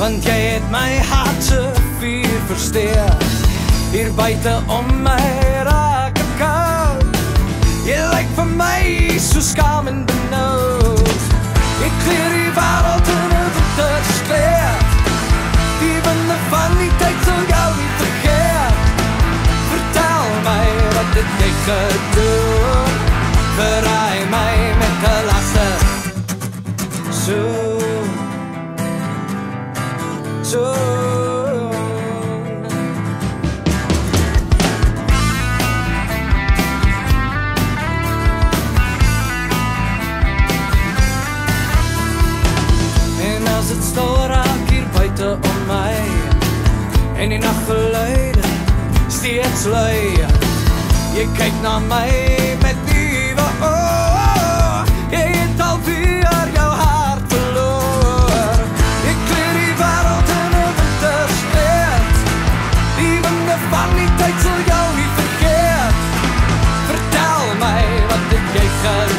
want jy het my hart so vuur versteur. Hier buite om my raak ek koud. Jy lyk vir my so skaam en benoud. Ek kleer die wêreld in 'n winterskleed. Die winde van die tyd sal jou nie vergeet. Vertel my wat het jy gedoen. Verraai my met 'n laster. So en as dit stil raak hier buite om my en die nachtgeluide steeds lui, jy kyk na my met nuwe oë, jy het alweer jou hart verloor. Ek kleer die wêreld in 'n winterskleed. Die winde van die tyd sal jou nie vergeet. Vertel my wat het jy gedoen.